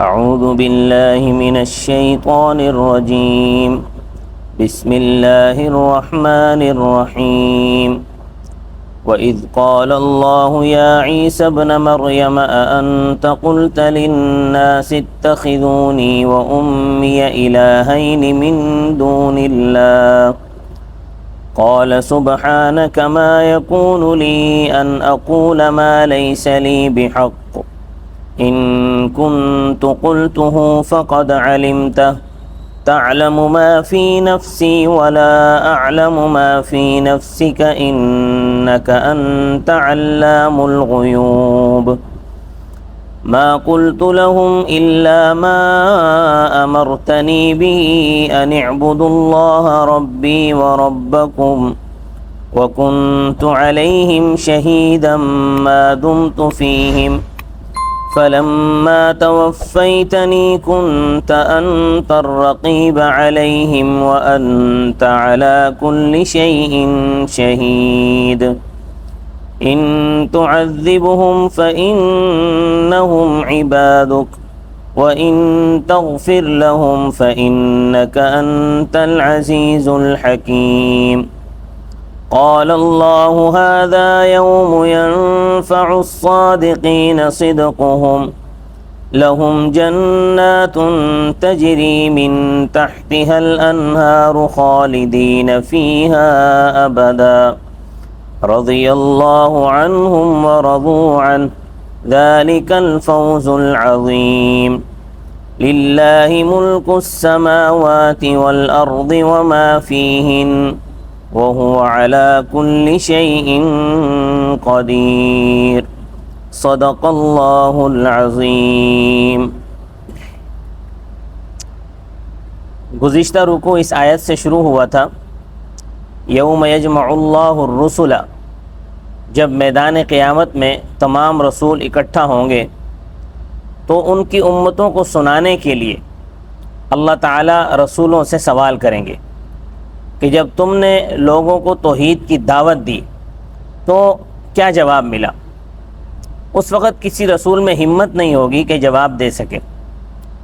اعوذ باللہ من الشیطان الرجیم بسم اللہ الرحمن الرحیم وَإِذْ قَالَ اللَّهُ يَا عِيسَى ابْنَ مَرْيَمَ أَأَنْتَ قُلْتَ لِلنَّاسِ اتَّخِذُونِي وَأُمِّيَ إِلَٰهَيْنِ مِن دُونِ اللَّهِ قَالَ سُبْحَانَكَ مَا يَكُونُ لِي أَنْ أَقُولَ مَا لَيْسَ لِي بِحَقٍّ إِن كُنتُ قُلْتُهُ فَقَدْ عَلِمْتَهُ تَعْلَمُ مَا فِي نَفْسِي وَلَا أَعْلَمُ مَا فِي نَفْسِكَ إِنَّكَ أَنْتَ عَلَّامُ الْغُيُوبِ مَا قُلْتُ لَهُمْ إِلَّا مَا أَمَرْتَنِي بِهِ أَنِ اعْبُدُوا اللَّهَ رَبِّي وَرَبَّكُمْ وَكُنْتُ عَلَيْهِمْ شَهِيدًا مَا دُمْتُ فِيهِمْ فَلَمَّا تَوَفَّيْتَنِي كُنْتَ أَنْتَ الرَّقِيبَ عَلَيْهِمْ وَأَنْتَ عَلَى كُلِّ شَيْءٍ شَهِيدٌ إِن تُعَذِّبْهُمْ فَإِنَّهُمْ عِبَادُكَ وَإِن تَغْفِرْ لَهُمْ فَإِنَّكَ أَنْتَ الْعَزِيزُ الْحَكِيمُ قال الله هذا يوم ينفع الصادقين صدقهم لهم جنات تجري من تحتها الأنهار خالدين فيها أبدا رضي الله عنهم ورضوا عنه ذلك الفوز العظيم لله ملك السماوات والأرض وما فيهن وَهُوَ عَلَى كُلِّ شَيْءٍ قَدِيرٌ صدق اللہ العظیم۔ گزشتہ رکوع اس آیت سے شروع ہوا تھا، یوم یجمع اللہ الرسل، جب میدان قیامت میں تمام رسول اکٹھا ہوں گے تو ان کی امتوں کو سنانے کے لیے اللہ تعالیٰ رسولوں سے سوال کریں گے کہ جب تم نے لوگوں کو توحید کی دعوت دی تو کیا جواب ملا۔ اس وقت کسی رسول میں ہمت نہیں ہوگی کہ جواب دے سکے،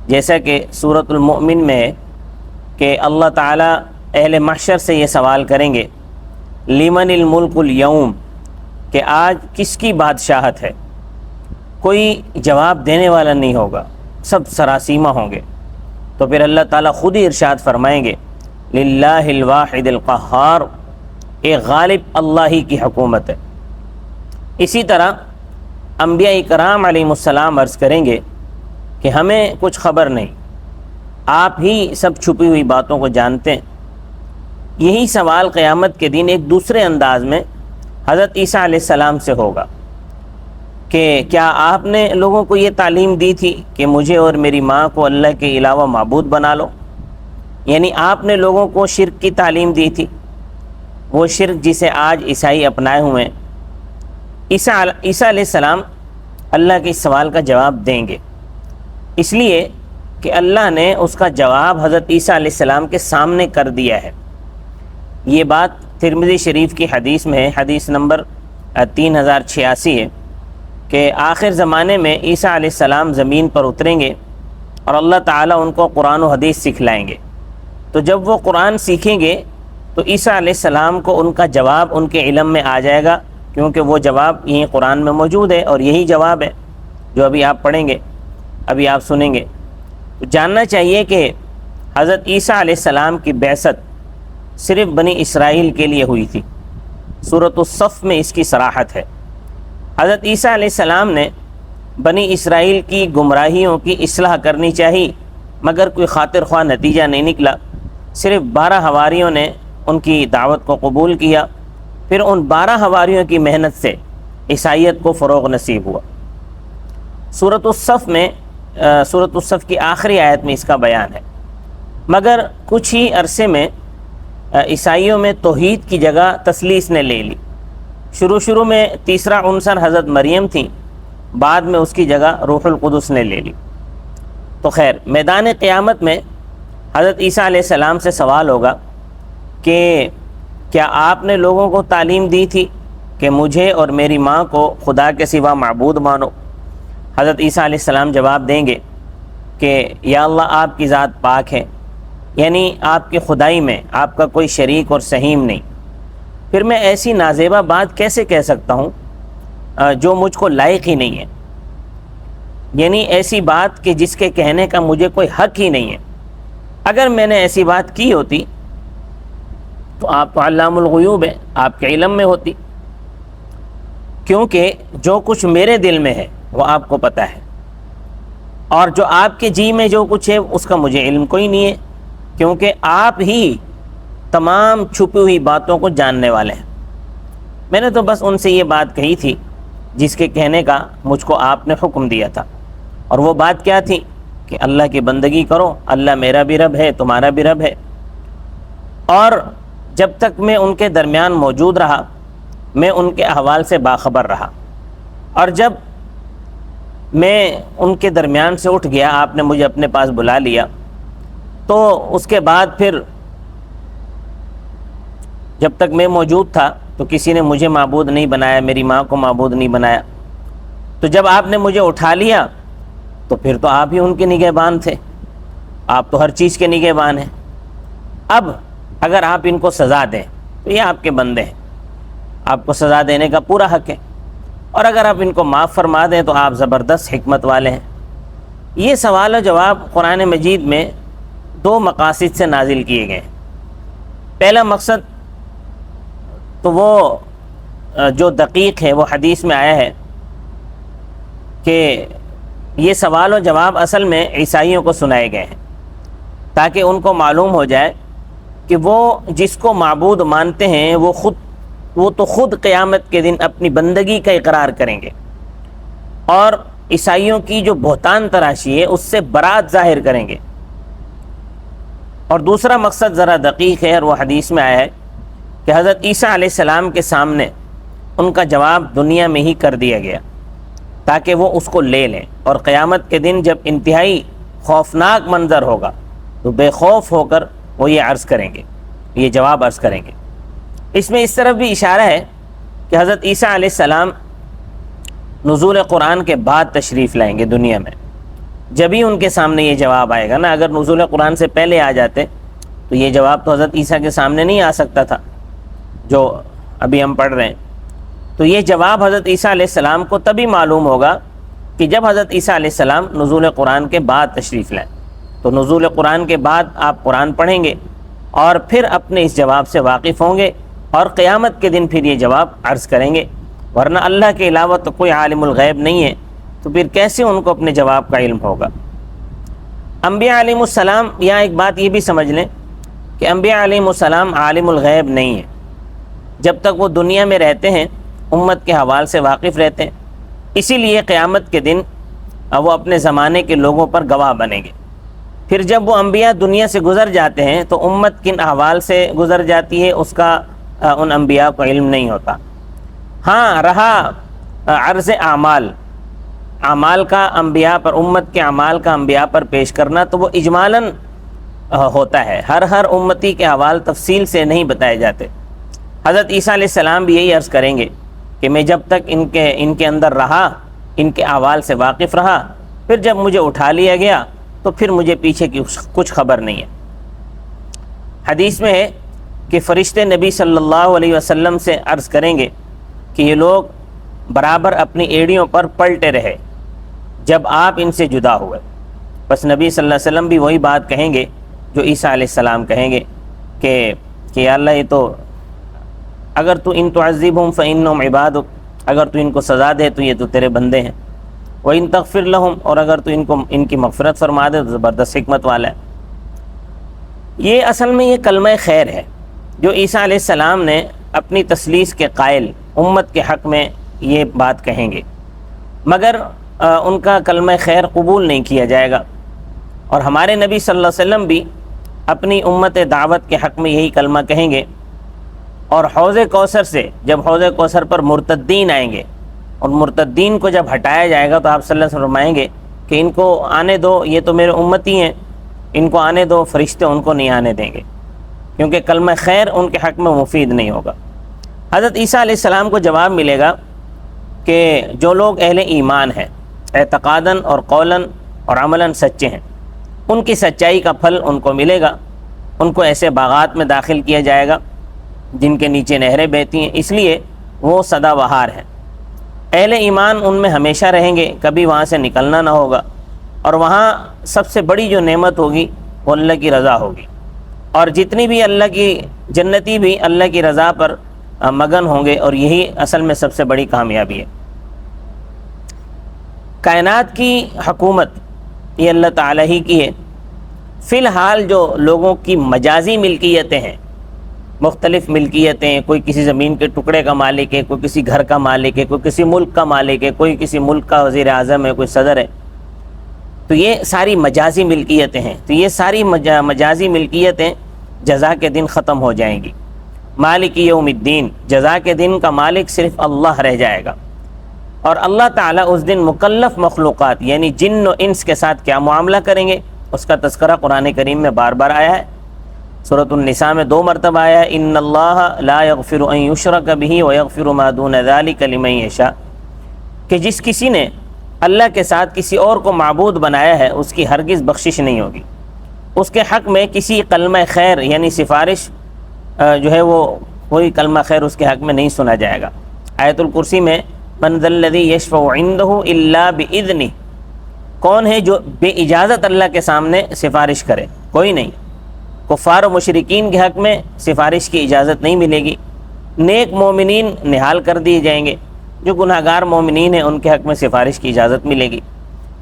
جیسا کہ سورۃ المؤمن میں ہے کہ اللہ تعالیٰ اہل محشر سے یہ سوال کریں گے لمن الملک اليوم، کہ آج کس کی بادشاہت ہے۔ کوئی جواب دینے والا نہیں ہوگا، سب سراسیمہ ہوں گے۔ تو پھر اللہ تعالیٰ خود ہی ارشاد فرمائیں گے للہ الواحد القہار، ایک غالب اللہ ہی کی حکومت ہے۔ اسی طرح انبیاء کرام علیہ السلام عرض کریں گے کہ ہمیں کچھ خبر نہیں، آپ ہی سب چھپی ہوئی باتوں کو جانتے ہیں۔ یہی سوال قیامت کے دن ایک دوسرے انداز میں حضرت عیسیٰ علیہ السلام سے ہوگا کہ کیا آپ نے لوگوں کو یہ تعلیم دی تھی کہ مجھے اور میری ماں کو اللہ کے علاوہ معبود بنا لو؟ یعنی آپ نے لوگوں کو شرک کی تعلیم دی تھی، وہ شرک جسے آج عیسائی اپنائے ہوئے ہیں۔ عیسیٰ علیہ السلام اللہ کے اس سوال کا جواب دیں گے، اس لیے کہ اللہ نے اس کا جواب حضرت عیسیٰ علیہ السلام کے سامنے کر دیا ہے۔ یہ بات ترمذی شریف کی حدیث میں ہے، حدیث نمبر 3086 ہے کہ آخر زمانے میں عیسیٰ علیہ السلام زمین پر اتریں گے اور اللہ تعالیٰ ان کو قرآن و حدیث سکھلائیں گے۔ تو جب وہ قرآن سیکھیں گے تو عیسیٰ علیہ السلام کو ان کا جواب ان کے علم میں آ جائے گا، کیونکہ وہ جواب یہیں قرآن میں موجود ہے اور یہی جواب ہے جو ابھی آپ پڑھیں گے، ابھی آپ سنیں گے۔ تو جاننا چاہیے کہ حضرت عیسیٰ علیہ السلام کی بعثت صرف بنی اسرائیل کے لیے ہوئی تھی۔ سورۃ الصف میں اس کی صراحت ہے۔ حضرت عیسیٰ علیہ السلام نے بنی اسرائیل کی گمراہیوں کی اصلاح کرنی چاہی، مگر کوئی خاطر خواہ نتیجہ نہیں نکلا۔ صرف 12 حواریوں نے ان کی دعوت کو قبول کیا، پھر ان 12 حواریوں کی محنت سے عیسائیت کو فروغ نصیب ہوا۔ سورۃ الصف کی آخری آیت میں اس کا بیان ہے۔ مگر کچھ ہی عرصے میں عیسائیوں میں توحید کی جگہ تثلیث نے لے لی۔ شروع میں تیسرا عنصر حضرت مریم تھیں، بعد میں اس کی جگہ روح القدس نے لے لی۔ تو خیر، میدان قیامت میں حضرت عیسیٰ علیہ السلام سے سوال ہوگا کہ کیا آپ نے لوگوں کو تعلیم دی تھی کہ مجھے اور میری ماں کو خدا کے سوا معبود مانو؟ حضرت عیسیٰ علیہ السلام جواب دیں گے کہ یا اللہ آپ کی ذات پاک ہے، یعنی آپ کی خدائی میں آپ کا کوئی شریک اور سہیم نہیں، پھر میں ایسی نازیبہ بات کیسے کہہ سکتا ہوں جو مجھ کو لائق ہی نہیں ہے، یعنی ایسی بات کہ جس کے کہنے کا مجھے کوئی حق ہی نہیں ہے۔ اگر میں نے ایسی بات کی ہوتی تو آپ تو علام الغیوب ہیں، آپ کے علم میں ہوتی، کیونکہ جو کچھ میرے دل میں ہے وہ آپ کو پتہ ہے، اور جو آپ کے جی میں جو کچھ ہے اس کا مجھے علم کوئی نہیں ہے، کیونکہ آپ ہی تمام چھپی ہوئی باتوں کو جاننے والے ہیں۔ میں نے تو بس ان سے یہ بات کہی تھی جس کے کہنے کا مجھ کو آپ نے حکم دیا تھا، اور وہ بات کیا تھی کہ اللہ کی بندگی کرو، اللہ میرا بھی رب ہے، تمہارا بھی رب ہے۔ اور جب تک میں ان کے درمیان موجود رہا میں ان کے احوال سے باخبر رہا، اور جب میں ان کے درمیان سے اٹھ گیا، آپ نے مجھے اپنے پاس بلا لیا، تو اس کے بعد پھر جب تک میں موجود تھا تو کسی نے مجھے معبود نہیں بنایا، میری ماں کو معبود نہیں بنایا، تو جب آپ نے مجھے اٹھا لیا تو پھر تو آپ ہی ان کے نگہبان تھے، آپ تو ہر چیز کے نگہبان ہیں۔ اب اگر آپ ان کو سزا دیں تو یہ آپ کے بندے ہیں، آپ کو سزا دینے کا پورا حق ہے، اور اگر آپ ان کو معاف فرما دیں تو آپ زبردست حکمت والے ہیں۔ یہ سوال و جواب قرآن مجید میں دو مقاصد سے نازل کیے گئے ہیں۔ پہلا مقصد تو وہ جو دقیق ہے، وہ حدیث میں آیا ہے کہ یہ سوال و جواب اصل میں عیسائیوں کو سنائے گئے ہیں، تاکہ ان کو معلوم ہو جائے کہ وہ جس کو معبود مانتے ہیں وہ تو خود قیامت کے دن اپنی بندگی کا اقرار کریں گے، اور عیسائیوں کی جو بہتان تراشی ہے اس سے برات ظاہر کریں گے۔ اور دوسرا مقصد ذرا دقیق ہے، اور وہ حدیث میں آیا ہے کہ حضرت عیسیٰ علیہ السلام کے سامنے ان کا جواب دنیا میں ہی کر دیا گیا تاکہ وہ اس کو لے لیں، اور قیامت کے دن جب انتہائی خوفناک منظر ہوگا تو بے خوف ہو کر وہ یہ عرض کریں گے، یہ جواب عرض کریں گے۔ اس میں اس طرف بھی اشارہ ہے کہ حضرت عیسیٰ علیہ السلام نزول قرآن کے بعد تشریف لائیں گے دنیا میں، جب ہی ان کے سامنے یہ جواب آئے گا نا۔ اگر نزول قرآن سے پہلے آ جاتے تو یہ جواب تو حضرت عیسیٰ کے سامنے نہیں آ سکتا تھا جو ابھی ہم پڑھ رہے ہیں۔ تو یہ جواب حضرت عیسیٰ علیہ السلام کو تبھی معلوم ہوگا کہ جب حضرت عیسیٰ علیہ السلام نزول قرآن کے بعد تشریف لائیں، تو نزول قرآن کے بعد آپ قرآن پڑھیں گے اور پھر اپنے اس جواب سے واقف ہوں گے، اور قیامت کے دن پھر یہ جواب عرض کریں گے، ورنہ اللہ کے علاوہ تو کوئی عالم الغیب نہیں ہے، تو پھر کیسے ان کو اپنے جواب کا علم ہوگا۔ انبیاء علیہ السلام، یہاں ایک بات یہ بھی سمجھ لیں کہ انبیاء علیہ السلام عالم الغیب نہیں ہیں، جب تک وہ دنیا میں رہتے ہیں امت کے حوال سے واقف رہتے ہیں، اسی لیے قیامت کے دن وہ اپنے زمانے کے لوگوں پر گواہ بنیں گے۔ پھر جب وہ انبیاء دنیا سے گزر جاتے ہیں تو امت کن احوال سے گزر جاتی ہے اس کا ان انبیاء کو علم نہیں ہوتا۔ ہاں رہا عرض اعمال کا انبیاء پر، امت کے اعمال کا انبیاء پر پیش کرنا، تو وہ اجمالاً ہوتا ہے، ہر امتی کے احوال تفصیل سے نہیں بتائے جاتے۔ حضرت عیسیٰ علیہ السلام بھی یہی عرض کریں گے کہ میں جب تک ان کے اندر رہا، ان کے احوال سے واقف رہا، پھر جب مجھے اٹھا لیا گیا تو پھر مجھے پیچھے کی کچھ خبر نہیں ہے۔ حدیث میں ہے کہ فرشتے نبی صلی اللہ علیہ وسلم سے عرض کریں گے کہ یہ لوگ برابر اپنی ایڑیوں پر پلٹے رہے جب آپ ان سے جدا ہوئے۔ بس نبی صلی اللہ علیہ وسلم بھی وہی بات کہیں گے جو عیسیٰ علیہ السلام کہیں گے کہ یا اللہ، یہ تو اگر تو ان تعذبہم فإنہم عبادک، اگر تو ان کو سزا دے تو یہ تو تیرے بندے ہیں، وإن تغفر لہم، اور اگر تو ان کی مغفرت فرما دے تو زبردست حکمت والا ہے۔ یہ اصل میں یہ کلمہ خیر ہے جو عیسیٰ علیہ السلام نے اپنی تثلیث کے قائل امت کے حق میں یہ بات کہیں گے، مگر ان کا کلمہ خیر قبول نہیں کیا جائے گا۔ اور ہمارے نبی صلی اللہ علیہ وسلم بھی اپنی امت دعوت کے حق میں یہی کلمہ کہیں گے، اور حوض کوثر سے جب حوض کوثر پر مرتدین آئیں گے اور مرتدین کو جب ہٹایا جائے گا تو آپ صلی اللہ علیہ وسلم فرمائیں گے کہ ان کو آنے دو، یہ تو میرے امتی ہیں، ان کو آنے دو، فرشتے ان کو نہیں آنے دیں گے، کیونکہ کلمہ خیر ان کے حق میں مفید نہیں ہوگا۔ حضرت عیسیٰ علیہ السلام کو جواب ملے گا کہ جو لوگ اہل ایمان ہیں اعتقاداً اور قولاً اور عملاً سچے ہیں، ان کی سچائی کا پھل ان کو ملے گا۔ ان کو ایسے باغات میں داخل کیا جائے گا جن کے نیچے نہریں بہتی ہیں، اس لیے وہ سدا بہار ہیں۔ اہل ایمان ان میں ہمیشہ رہیں گے، کبھی وہاں سے نکلنا نہ ہوگا، اور وہاں سب سے بڑی جو نعمت ہوگی وہ اللہ کی رضا ہوگی، اور جتنی بھی اللہ کی جنتی بھی اللہ کی رضا پر مگن ہوں گے، اور یہی اصل میں سب سے بڑی کامیابی ہے۔ کائنات کی حکومت یہ اللہ تعالیٰ ہی کی ہے۔ فی الحال جو لوگوں کی مجازی ملکیتیں ہیں، مختلف ملکیتیں، کوئی کسی زمین کے ٹکڑے کا مالک ہے، کوئی کسی گھر کا مالک ہے، کوئی کسی ملک کا مالک ہے، کوئی کسی ملک کا وزیر اعظم ہے، کوئی صدر ہے، تو یہ ساری مجازی ملکیتیں ہیں۔ تو یہ ساری مجازی ملکیتیں جزا کے دن ختم ہو جائیں گی۔ مالک یوم الدین، جزا کے دن کا مالک صرف اللہ رہ جائے گا، اور اللہ تعالیٰ اس دن مکلف مخلوقات یعنی جن و انس کے ساتھ کیا معاملہ کریں گے اس کا تذکرہ قرآن کریم میں بار بار آیا ہے۔ سورۃ النساء میں 2 مرتبہ آیا ہے، ان اللہ لا یغفر ان یشرک بہ ویغفر ما دون ذلک لمن یشاء، کہ جس کسی نے اللہ کے ساتھ کسی اور کو معبود بنایا ہے اس کی ہرگز بخشش نہیں ہوگی۔ اس کے حق میں کسی کلمہ خیر یعنی سفارش جو ہے وہ کوئی کلمہ خیر اس کے حق میں نہیں سنا جائے گا۔ آیت الکرسی میں من ذا الذی یشفع عندہ الا باذنہ، کون ہے جو بے اجازت اللہ کے سامنے سفارش کرے؟ کوئی نہیں۔ کفار و مشرکین کے حق میں سفارش کی اجازت نہیں ملے گی، نیک مومنین نہال کر دیے جائیں گے، جو گناہ گار مومنین ہیں ان کے حق میں سفارش کی اجازت ملے گی۔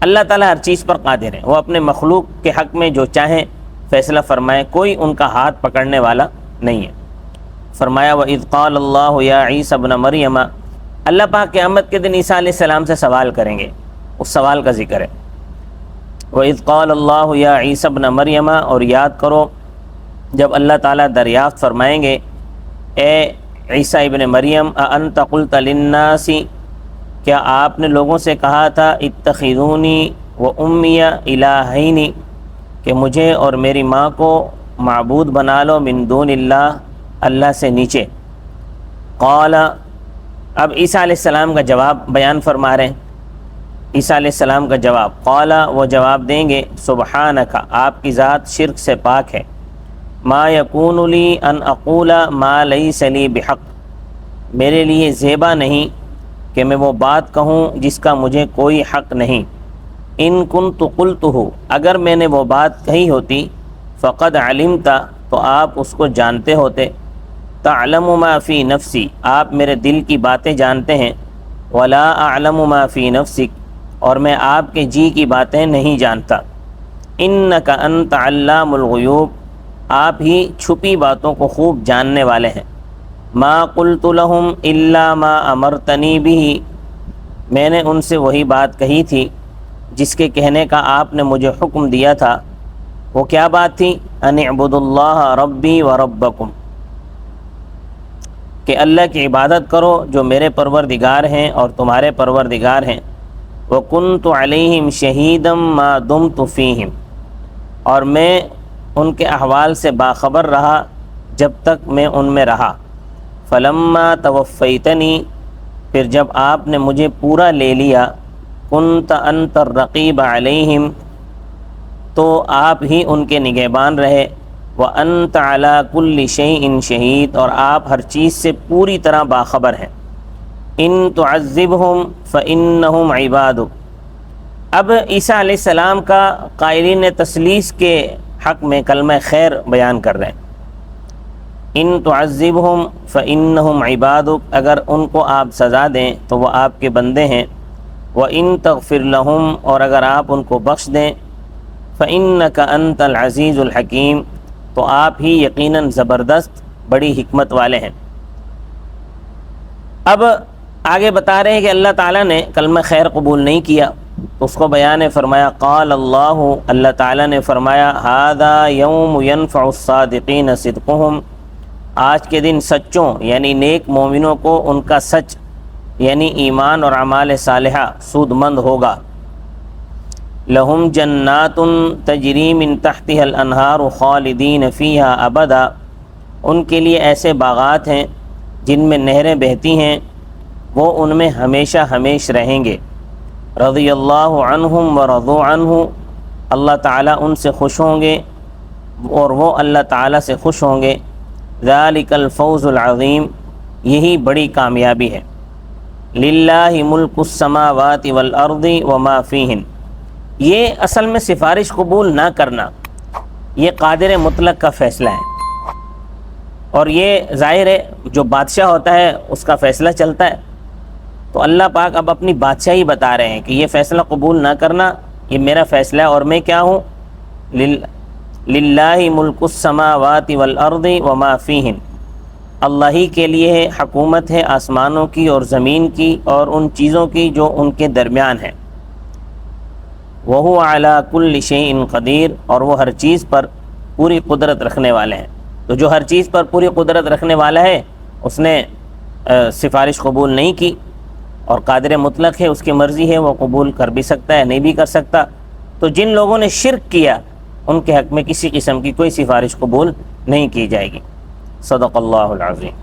اللہ تعالیٰ ہر چیز پر قادر ہے، وہ اپنے مخلوق کے حق میں جو چاہیں فیصلہ فرمائے، کوئی ان کا ہاتھ پکڑنے والا نہیں ہے۔ فرمایا وَإِذْ قَالَ اللَّهُ يَا عِيسَى ابْنَ مَرْيَمَ، اللہ پاک قیامت کے دن عیسیٰ علیہ السلام سے سوال کریں گے، اس سوال کا ذکر ہے۔ وَإِذْ قَالَ اللَّهُ يَا عِيسَى ابْنَ مَرْيَمَ، اور یاد کرو جب اللہ تعالیٰ دریافت فرمائیں گے، اے عیسیٰ ابن مریم اَأَنْتَ قُلْتَ لِلنَّاسِ، کیا آپ نے لوگوں سے کہا تھا اتخذونی وأمی الہین، کہ مجھے اور میری ماں کو معبود بنا لو من دون اللہ، اللہ سے نیچے۔ قال، اب عیسیٰ علیہ السلام کا جواب بیان فرما رہے ہیں۔ عیسیٰ علیہ السلام کا جواب، قال، وہ جواب دیں گے سبحانک، آپ کی ذات شرک سے پاک ہے، ما یکون لی ان اقول ما لیس لی بحق، میرے لیے زیبا نہیں کہ میں وہ بات کہوں جس کا مجھے کوئی حق نہیں۔ ان کنت قلتہ، اگر میں نے وہ بات کہی ہوتی، فقد علمت، تو آپ اس کو جانتے ہوتے، تعلم ما فی نفسی، آپ میرے دل کی باتیں جانتے ہیں، ولا اعلم ما فی نفسک، اور میں آپ کے جی کی باتیں نہیں جانتا، انک انت علام الغیوب، آپ ہی چھپی باتوں کو خوب جاننے والے ہیں۔ ما قلت لهم الا ما امرتنی به، میں نے ان سے وہی بات کہی تھی جس کے کہنے کا آپ نے مجھے حکم دیا تھا۔ وہ کیا بات تھی؟ ان اعبدوا اللہ ربی و ربکم، کہ اللہ کی عبادت کرو جو میرے پروردگار ہیں اور تمہارے پروردگار ہیں۔ وکنت علیہم شہیدا ما دمت فیہم، اور میں ان کے احوال سے باخبر رہا جب تک میں ان میں رہا۔ فلما توفیتنی، پھر جب آپ نے مجھے پورا لے لیا، کنت انت الرقیب علیہم، تو آپ ہی ان کے نگہبان رہے، وانت علی کل شیء شہید، اور آپ ہر چیز سے پوری طرح باخبر ہیں۔ ان تعذبہم فانہم عبادک، اب عیسیٰ علیہ السلام کا قائلین تثلیث کے حق میں کلمہ خیر بیان کر رہے ہیں۔ ان تعذبہم فانہم عبادک، اگر ان کو آپ سزا دیں تو وہ آپ کے بندے ہیں، وان تغفر لہم، اور اگر آپ ان کو بخش دیں، فانک انت العزیز الحکیم، تو آپ ہی یقیناً زبردست بڑی حکمت والے ہیں۔ اب آگے بتا رہے ہیں کہ اللہ تعالیٰ نے کلمہ خیر قبول نہیں کیا، تو اس کو بیان فرمایا، قال اللہ، اللہ تعالیٰ نے فرمایا، ھذا یوم ینفع الصادقین صدقہم، آج کے دن سچوں یعنی نیک مومنوں کو ان کا سچ یعنی ایمان اور اعمال صالحہ سود مند ہوگا۔ لہم جنات تجری من تحتها الانہار خالدین فیہا ابدا، ان کے لیے ایسے باغات ہیں جن میں نہریں بہتی ہیں، وہ ان میں ہمیشہ ہمیش رہیں گے۔ رضی اللہ عنہم ورضوا عنہ، اللہ تعالیٰ ان سے خوش ہوں گے اور وہ اللہ تعالیٰ سے خوش ہوں گے۔ ذالک الفوز العظیم، یہی بڑی کامیابی ہے۔ للہ ملک السماوات والارض وما فیہن، یہ اصل میں سفارش قبول نہ کرنا یہ قادر مطلق کا فیصلہ ہے، اور یہ ظاہر ہے جو بادشاہ ہوتا ہے اس کا فیصلہ چلتا ہے، تو اللہ پاک اب اپنی بادشاہی بتا رہے ہیں کہ یہ فیصلہ قبول نہ کرنا یہ میرا فیصلہ ہے، اور میں کیا ہوں؟ للہ ملک السماوات والارض وما فیہن، اللہ ہی کے لیے حکومت ہے آسمانوں کی اور زمین کی اور ان چیزوں کی جو ان کے درمیان ہیں۔ وَهُوَ عَلَى كُلِّ شَيْءٍ قدیر، اور وہ ہر چیز پر پوری قدرت رکھنے والے ہیں۔ تو جو ہر چیز پر پوری قدرت رکھنے والا ہے اس نے سفارش قبول نہیں کی، اور قادر مطلق ہے، اس کی مرضی ہے، وہ قبول کر بھی سکتا ہے نہیں بھی کر سکتا۔ تو جن لوگوں نے شرک کیا ان کے حق میں کسی قسم کی کوئی سفارش قبول نہیں کی جائے گی۔ صدق اللہ العظیم۔